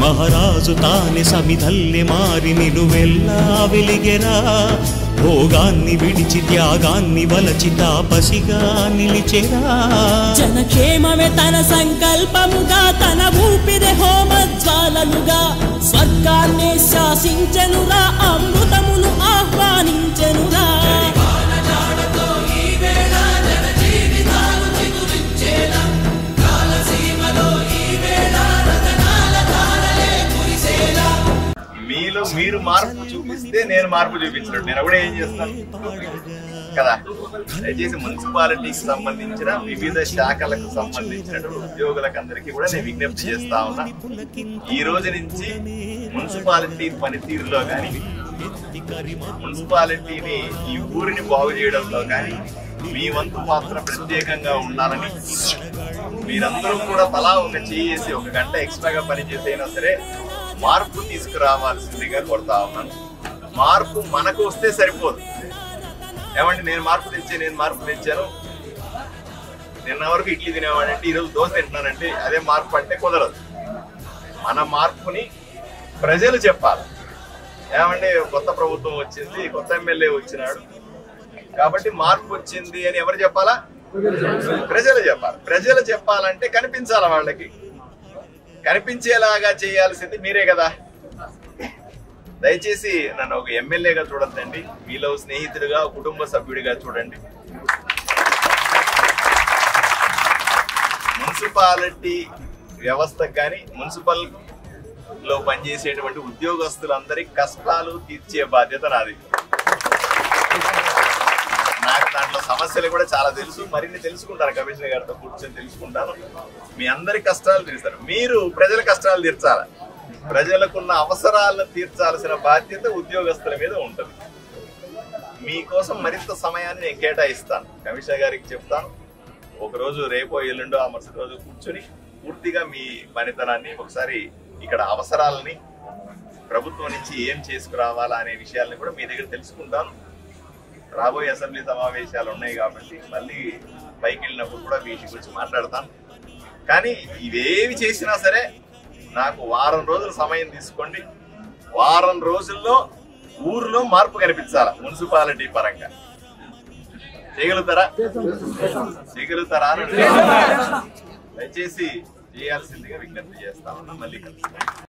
మహారాజు తానే సమిధల్లె మారి నిలువెల్లా వెలిగెరా భోగాన్ని విడిచి త్యాగాన్ని వలచి తాపసిగా నిలిచెరా జనక్షేమమే తన సంకల్పముగా తన ఊపిరి హోమజ్వాలలుగా స్వర్గాన్ని శాసించెనురా అమృతమును ఆహ్వానించెనురా మీలో మీరు మార్పు చూపిస్తే నేను మార్పు చూపించినట్టు నేను కూడా ఏం చేస్తాను కదా. దయచేసి మున్సిపాలిటీకి సంబంధించిన వివిధ శాఖలకు సంబంధించిన ఉద్యోగులకు అందరికీ కూడా నేను విజ్ఞప్తి చేస్తా ఉన్నా, ఈ రోజు నుంచి మున్సిపాలిటీ పనితీరులో కానీ మున్సిపాలిటీని ఈ ఊరిని బాగు చేయడంలో కానీ మీ వంతు పాత్ర ప్రత్యేకంగా ఉండాలని మీరందరూ కూడా తలా ఒక చేసి 1 గంట ఎక్స్ట్రాగా పనిచేసైనా సరే మార్పు తీసుకురావాల్సిందిగా కోరుతా ఉన్నాను. మార్పు మనకు వస్తే సరిపోదు. ఏమంటే నేను మార్పు తెచ్చాను, నిన్న వరకు ఇడ్లీ తినేవాడంటే ఈరోజు దోశ తింటున్నానంటే అదే మార్పు అంటే కుదరదు. మన మార్పుని ప్రజలు చెప్పాలి. ఏమంటే కొత్త ప్రభుత్వం వచ్చింది, కొత్త ఎమ్మెల్యే వచ్చినాడు కాబట్టి మార్పు వచ్చింది అని ఎవరు చెప్పాలా? ప్రజలు చెప్పాలి. ప్రజలు చెప్పాలంటే కనిపించాలి, వాళ్ళకి కనిపించేలాగా చేయాల్సింది మీరే కదా. దయచేసి నన్ను ఒక ఎమ్మెల్యేగా చూడొద్దండి, మీలో స్నేహితుడిగా కుటుంబ సభ్యుడిగా చూడండి. మున్సిపాలిటీ వ్యవస్థకు కానీ మున్సిపల్ లో పనిచేసేటువంటి ఉద్యోగస్తులందరి కష్టాలు తీర్చే బాధ్యత నాది. నాకు దాంట్లో సమస్యలు కూడా చాలా తెలుసు, మరిన్ని తెలుసుకుంటాను. కమిషనర్ గారితో కూర్చొని తెలుసుకుంటాను. మీ అందరి కష్టాలు తీరుస్తారు. మీరు ప్రజల కష్టాలు తీర్చాలి. ప్రజలకున్న అవసరాలను తీర్చాల్సిన బాధ్యత ఉద్యోగస్తుల మీద ఉంటుంది. మీకోసం మరింత సమయాన్ని నేను కేటాయిస్తాను. కమిషనర్ గారికి చెప్తాను, ఒకరోజు రేపో ఎల్లుండో ఆ మరుసటి రోజు కూర్చొని పూర్తిగా మీ పనితనాన్ని ఒకసారి ఇక్కడ అవసరాలని ప్రభుత్వం నుంచి ఏం చేసుకురావాలా అనే విషయాలని కూడా మీ దగ్గర తెలుసుకుంటాను. రాబోయే అసెంబ్లీ సమావేశాలు ఉన్నాయి కాబట్టి మళ్ళీ పైకి వెళ్ళినప్పుడు కూడా వీటి గురించి మాట్లాడతాను. కానీ ఇవేవి చేసినా సరే నాకు వారం రోజులు సమయం తీసుకోండి. వారం రోజుల్లో ఊర్లో మార్పు కనిపించాలా మున్సిపాలిటీ పరంగా. చేయగలుగుతారా? దయచేసి చేయాల్సిందిగా విజ్ఞప్తి చేస్తా ఉన్నా. మళ్ళీ కలుస్తాను.